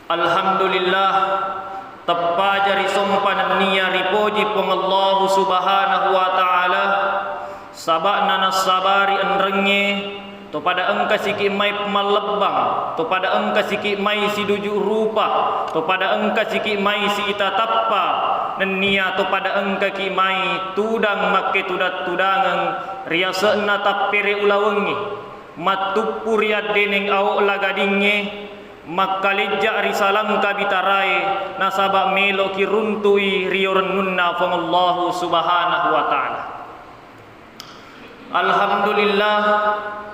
Alhamdulillah, teppa jari sompan niya ripoji pong Allah subhanahu wa ta'ala. Sabakna nasabari enrenge to pada engka siki mai pemalebang, to pada engka siki mai si duju rupa, to pada engka siki mai si ita tappa, dan niya to pada engka ki mai tudang make tudat-tudangan riasena tappere ulawengi matupur ya deneng au lagadinge makkalejja risalam kabitarai nasaba melo ki runtui riornunna fong Allah subhanahu wa ta'ala. Alhamdulillah,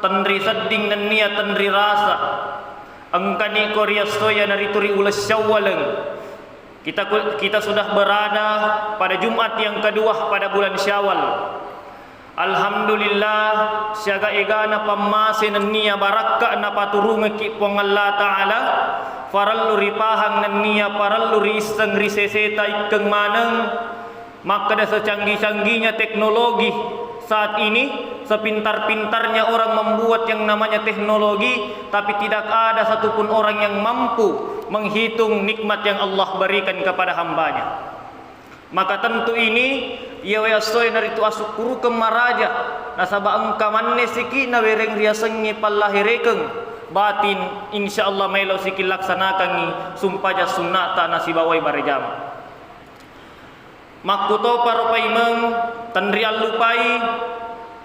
tenri seding dan niat tenri rasa engkani korea soya narituri ulas Syawal. Kita sudah berada pada Jumat yang kedua pada bulan Syawal. Alhamdulillah, siaga egana pamase nan niya barakka na paturunga ki pong Allah ta'ala farallu ripahang nan niya parallu riseng riseseta ikeng maneng maka da secanggih-canggihnya teknologi saat ini, sepintar-pintarnya orang membuat yang namanya teknologi, tapi tidak ada satupun orang yang mampu menghitung nikmat yang Allah berikan kepada hambanya. Maka tentu ini ia wayasoy naritu asukuru kemaraja nasaba engka manne siki na wereng riasengi pallahirekeng batin insyaallah melo siki laksanakan sumpaja sunnata nasibawai barejama. Makuto paropai meng tanrial lupai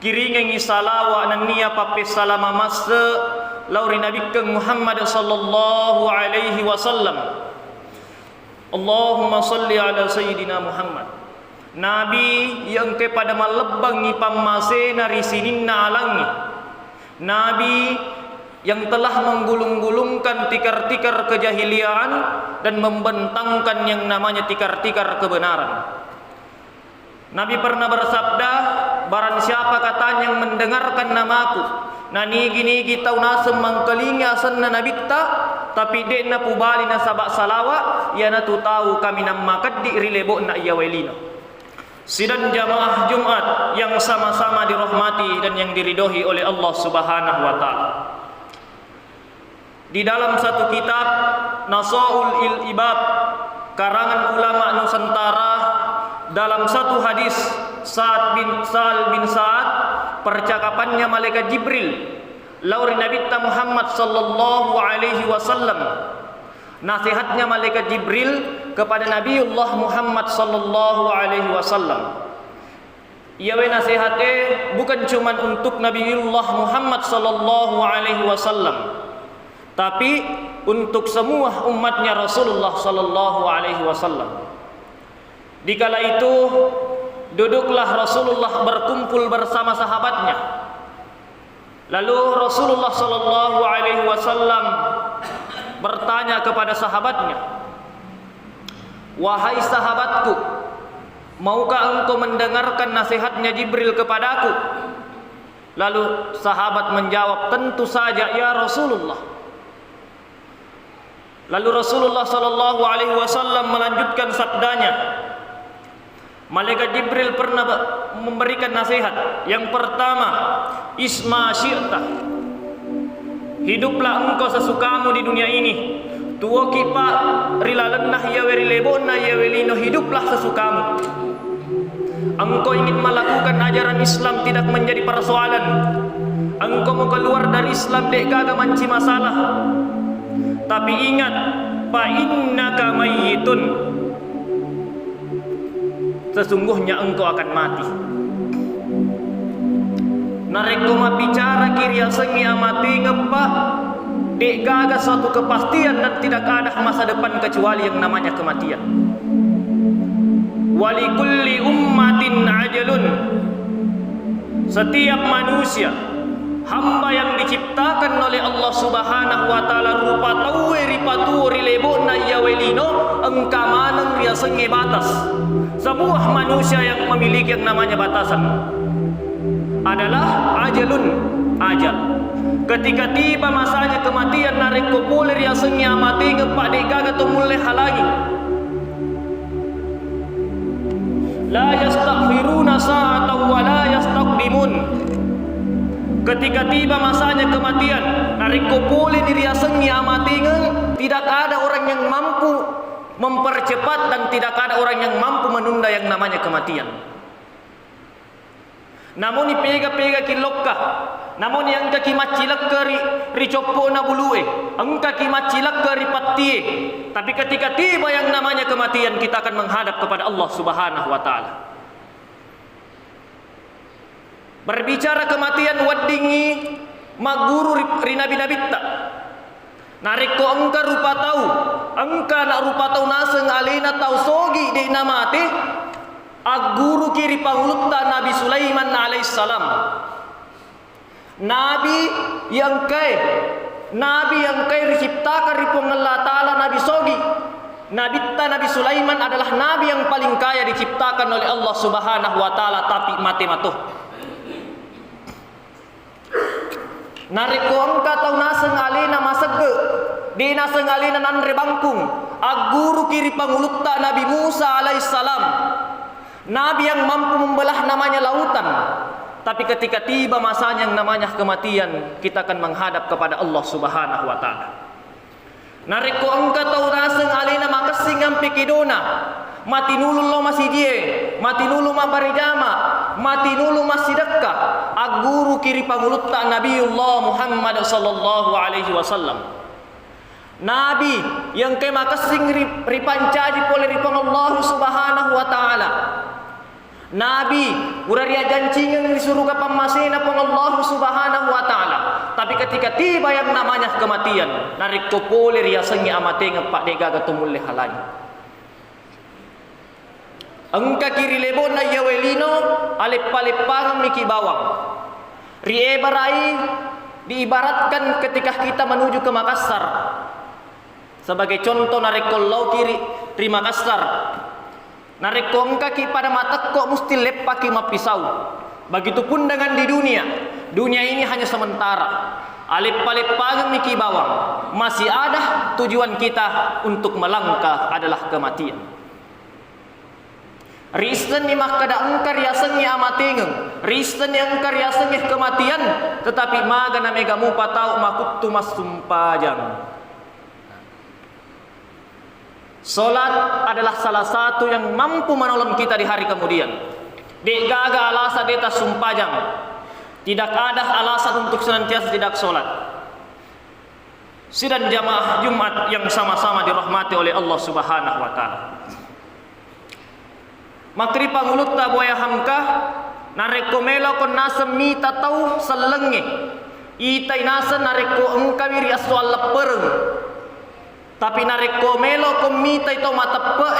kiringengi salawa nania pape salama masde lauri nabi keng Muhammad sallallahu alaihi wasallam. Allahumma salli ala sayyidina Muhammad. Nabi yang kepada malebangi pamase nari sininna alangi. Nabi yang telah menggulung-gulungkan tikar-tikar kejahiliaan dan membentangkan yang namanya tikar-tikar kebenaran. Nabi pernah bersabda, barang siapa katanya yang mendengarkan namaku, nani gini kita unasem mangkelingi asanna nabitta, tapi dekna pubali na sabak salawa, ya na tu tahu kami namakat di rilebo na iya welino. Sidang jamaah Jumat yang sama-sama dirahmati dan yang diridhoi oleh Allah Subhanahu wa taala. Di dalam satu kitab Nasaul Ibab karangan ulama Nusantara, dalam satu hadis Sa'al bin Sa'ad percakapannya malaikat Jibril lauri Nabi Muhammad sallallahu alaihi wasallam, nasihatnya malaikat Jibril kepada Nabiullah Muhammad sallallahu alaihi wasallam. Ia nasihatnya bukan cuma untuk Nabiullah Muhammad sallallahu alaihi wasallam, tapi untuk semua umatnya Rasulullah sallallahu alaihi wasallam. Dikala itu duduklah Rasulullah berkumpul bersama sahabatnya. Lalu Rasulullah sallallahu alaihi wasallam bertanya kepada sahabatnya, "Wahai sahabatku, maukah engkau mendengarkan nasihatnya Jibril kepadaku?" Lalu sahabat menjawab, "Tentu saja ya Rasulullah." Lalu Rasulullah sallallahu alaihi wasallam melanjutkan sabdanya, malaikat Jibril pernah memberikan nasihat. Yang pertama, isma syi'ta, hiduplah engkau sesukamu di dunia ini. Tuo kipa rilalennah ya werilebona ya welino, hiduplah sesukamu. Engkau ingin melakukan ajaran Islam tidak menjadi persoalan. Engkau mau keluar dari Islam dek kagak manci masalah. Tapi ingat, fa innaka mayyitun, sesungguhnya engkau akan mati. Nareko bicara kiri asengi amati ngepak dek gaga suatu kepastian dan tidak ada masa depan kecuali yang namanya kematian. Walikulli ummatin ajalun, setiap manusia hamba yang diciptakan oleh Allah Subhanahu wa taala rupa tawe ripatu rilebona ya welino engka maneng ria senge batas. Semua manusia yang memiliki yang namanya batasan adalah ajalun, ajal. Ketika tiba masanya kematian narik populer ya senge amati ngepak degaga tumule halangi. La yastaghfiruna sa'atan wa la yastaqdimun. Ketika tiba masanya kematian, narik kupulin diri asengi amatingan, tidak ada orang yang mampu mempercepat dan tidak ada orang yang mampu menunda yang namanya kematian. Namun ipega-pega kilokka, namun yang kaki macilak ke ricopo na bulue, ang kaki macilak ke ripatie. Tapi ketika tiba yang namanya kematian, kita akan menghadap kepada Allah Subhanahu wa taala. Berbicara kematian wadingi maguru rinabi-nabitta. Narik ko angka rupa tahu, angka nak rupa tahu naseng alina tahu sogi di namati. Aguru kiri pangulutta Nabi Sulaiman alaihissalam. Nabi yang kaya diciptakan ripong Allah Ta'ala Nabi Sogi. Nabi Sulaiman adalah Nabi yang paling kaya diciptakan oleh Allah Subhanahu wa Ta'ala, tapi mati matuh. Nariko angka tau naseng alina masege di naseng alina nanre bangkung. Aguru kiri pangulutta Nabi Musa alaihissalam. Nabi yang mampu membelah namanya lautan. Tapi ketika tiba masanya yang namanya kematian, kita akan menghadap kepada Allah Subhanahu wa taala. Nariko angka tau naseng alina makasing ang pikidona. Mati nulu lo masih die, mati nulu ma barijama, mati nulu masih dekka. Aguru kiri pangulutta Nabiullah Muhammad sallallahu alaihi wasallam. Nabi yang kay makasing ripancaji pole ripang Allah Subhanahu wa taala. Nabi uraria jancingan disuruh ke pamasina pang Allah Subhanahu wa taala. Tapi ketika tiba yang namanya kematian, narik ko pole ria sengi amate ngapak dega gatumul halani. Angka kiri lebon na yawelino alip-alipang miki bawang. Rie barai diibaratkan ketika kita menuju ke Makassar. Sebagai contoh narik ko lau kiri di Makassar. Narik ko angka ki pada mata kok mesti lepaki mapisau. Begitupun dengan di dunia. Dunia ini hanya sementara. Alip-alipang miki bawang. Masih ada tujuan kita untuk melangkah adalah kematian. Risten ni makada angkar yasengi amatingeng, risten yang angkar yasengi kematian, tetapi maga na megamu patau makuttu masumpajang. Solat adalah salah satu yang mampu menolong kita di hari kemudian. Dek gaga alasan deta sumpajang. Tidak ada alasan untuk senantiasa tidak solat. Sidang jamaah Jumat yang sama-sama dirahmati oleh Allah Subhanahu wa taala. Makri pangulutta boya hamka nareko melo kon nasem mita tau selenge itai nasa nareko engkawiri aswal lepereng tapi nareko melo kon mita ito matape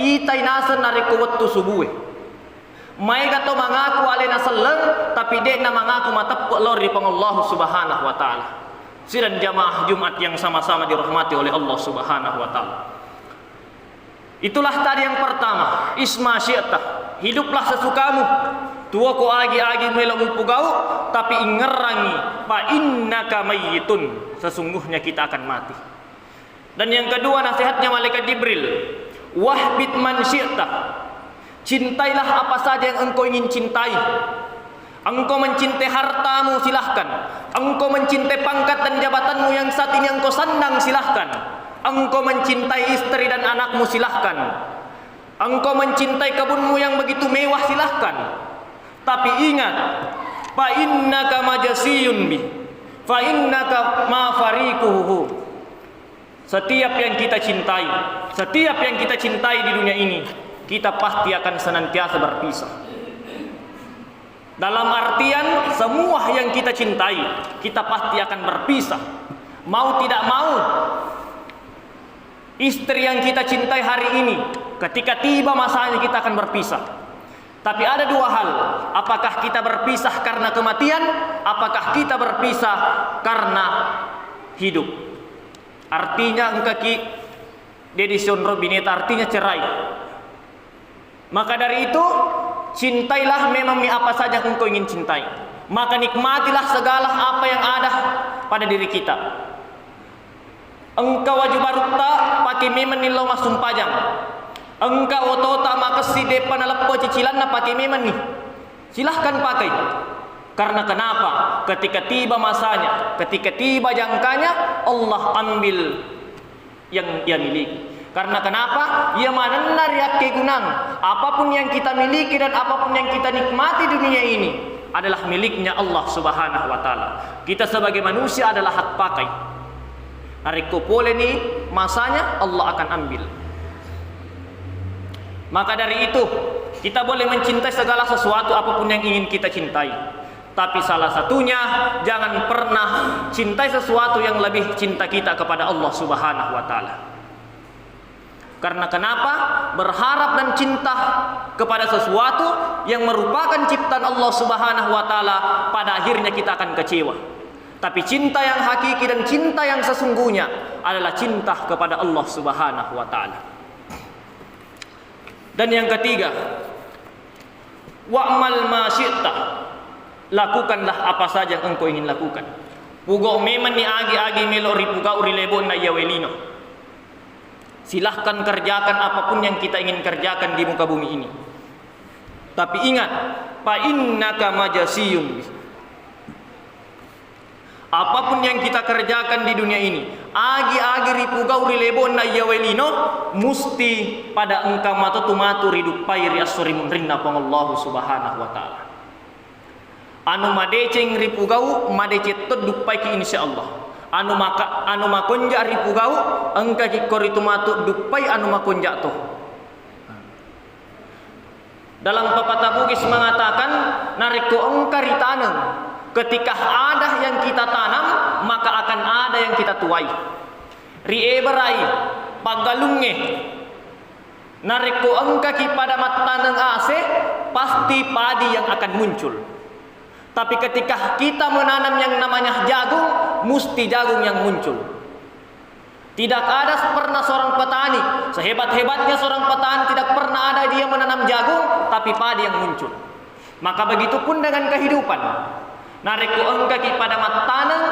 itai nasa nareko wettu subuhe mai gato mangaku ale na seleng tapi dek na mangaku matape lor di Allah Subhanahu wa taala. Sidang jamaah Jumat yang sama-sama dirahmati oleh Allah Subhanahu wa taala. Itulah tadi yang pertama, isma syi'ta, hiduplah sesukamu. Tua ko agi-agi melong pugau, tapi ingerangi fa innaka mayyitun, sesungguhnya kita akan mati. Dan yang kedua nasihatnya malaikat Jibril, wahbit man syi'ta, cintailah apa saja yang engkau ingin cintai. Engkau mencintai hartamu silahkan, engkau mencintai pangkat dan jabatanmu yang saat ini engkau sandang silahkan. Engkau mencintai istri dan anakmu silahkan. Engkau mencintai kebunmu yang begitu mewah silahkan. Tapi ingat, fa innaka majasiyun bi, fa innaka ma fariquhu. Setiap yang kita cintai di dunia ini, kita pasti akan senantiasa berpisah. Dalam artian semua yang kita cintai, kita pasti akan berpisah. Mau tidak mau, istri yang kita cintai hari ini, ketika tiba masanya kita akan berpisah. Tapi ada dua hal, apakah kita berpisah karena kematian, apakah kita berpisah karena hidup. Artinya engkaki dedison robineta, artinya cerai. Maka dari itu, cintailah memang apa saja engkau ingin cintai. Maka nikmatilah segala apa yang ada pada diri kita. Engkau wajib barukta pakai memen nilau masum pajang. Engkau otota makasi depan aleppo cicilan na pakai memen nih. Silahkan pakai. Karena kenapa? Ketika tiba masanya, ketika tiba jangkanya, Allah ambil yang ia miliki. Karena kenapa? Ia manannar yakke gunang. Apapun yang kita miliki dan apapun yang kita nikmati dunia ini adalah miliknya Allah Subhanahu wa taala. Kita sebagai manusia adalah hak pakai. Narik kopole ni masanya Allah akan ambil. Maka dari itu kita boleh mencintai segala sesuatu apapun yang ingin kita cintai. Tapi salah satunya jangan pernah cintai sesuatu yang lebih cinta kita kepada Allah Subhanahu wa taala. Karena kenapa? Berharap dan cinta kepada sesuatu yang merupakan ciptaan Allah Subhanahu wa taala, pada akhirnya kita akan kecewa. Tapi cinta yang hakiki dan cinta yang sesungguhnya adalah cinta kepada Allah Subhanahu wa taala. Dan yang ketiga, wa'mal ma syi'ta. Lakukanlah apa saja yang engkau ingin lakukan. Pugo meman ni agi-agi melo ripuga uri lebo na yawelino. Silahkan kerjakan apapun yang kita ingin kerjakan di muka bumi ini. Tapi ingat, fa innaka majasiyun. Apapun yang kita kerjakan di dunia ini, agi-agi ripuga uri lebo na yawelino, musti pada engkau matu ridupai riasurimun rinna pangallahu Subhanahu wa taala. Anu madeceng ripugau madecetod dupai ki insyaallah. Anu makonja ripugau engka ki koritumatu dupai anu makonja to. Dalam pepatah Bugis mengatakan nariko engka ritaneng, ketika ada yang kita tanam maka akan ada yang kita tuai. Rieberai pagalunge nariko engka ki pada mataneng ase pasti padi yang akan muncul. Tapi ketika kita menanam yang namanya jagung, mesti jagung yang muncul. Tidak ada pernah seorang petani, sehebat-hebatnya seorang petani tidak pernah ada dia menanam jagung, tapi padi yang muncul. Maka begitu pun dengan kehidupan. Nareku engka ki pada matanang,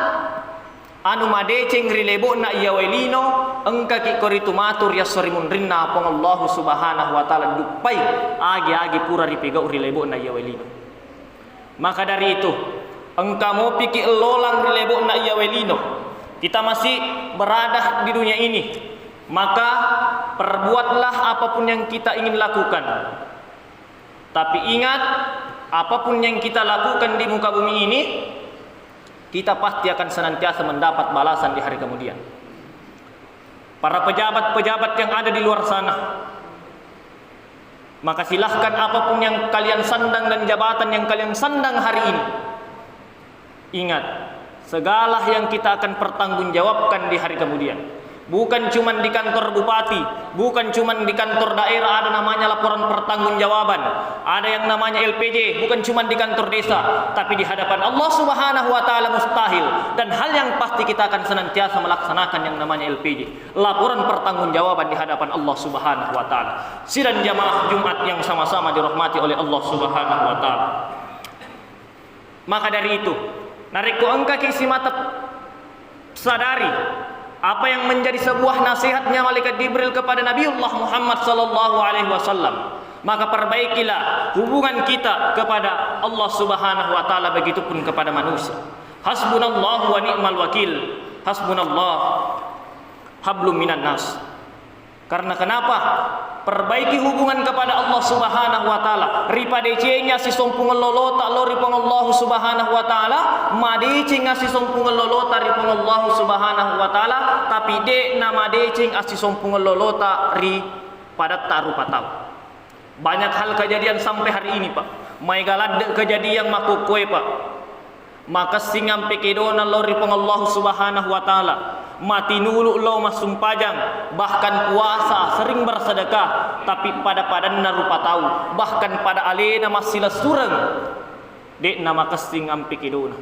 anu madeceng rilebo na iyawelino, engka ki koritumatur yasorimun rinna pangallahu Subhanahu wa taala dupai agi-agi pura ripiga rilebo na iyawelino. Maka dari itu, engkau mau pikir lolang rilebo na iyawelino. Kita masih berada di dunia ini. Maka perbuatlah apapun yang kita ingin lakukan. Tapi ingat, apapun yang kita lakukan di muka bumi ini, kita pasti akan senantiasa mendapat balasan di hari kemudian. Para pejabat-pejabat yang ada di luar sana, maka silahkan apapun yang kalian sandang dan jabatan yang kalian sandang hari ini, ingat, segala yang kita akan pertanggungjawabkan di hari kemudian. Bukan cuma di kantor bupati, bukan cuma di kantor daerah ada namanya laporan pertanggungjawaban, ada yang namanya LPJ, bukan cuma di kantor desa, tapi di hadapan Allah Subhanahu wa taala mustahil. Dan hal yang pasti kita akan senantiasa melaksanakan yang namanya LPJ, laporan pertanggungjawaban di hadapan Allah Subhanahu wa taala. Sidang jamaah Jumat yang sama-sama dirahmati oleh Allah Subhanahu wa taala. Maka dari itu, nariku engka kisi mata sadari apa yang menjadi sebuah nasihatnya malaikat Jibril kepada Nabiullah Muhammad sallallahu alaihi wasallam. Maka perbaikilah hubungan kita kepada Allah Subhanahu wa taala, begitupun kepada manusia. Hasbunallahu wa ni'mal wakil. Hasbunallah hablum minan nas. Karena kenapa? Perbaiki hubungan kepada Allah Subhanahu wa taala. Ripadecenya si sompung lolota lori pangallahu Subhanahu wa taala, madeceng si sompung lolota ri pangallahu Subhanahu wa taala, tapi de nama deceng si sompung lolota ri pada tarupa tahu. Banyak hal kejadian sampai hari ini, Pak. Mai galad kejadian makukoy, Pak. Maka singam pekedona lori pangallahu Subhanahu wa taala. Mati nulu lo masum pajang, bahkan puasa sering bersedekah, tapi pada padanna rupa tahu, bahkan pada alena masih sureng dek nama kesing ampi kiduna.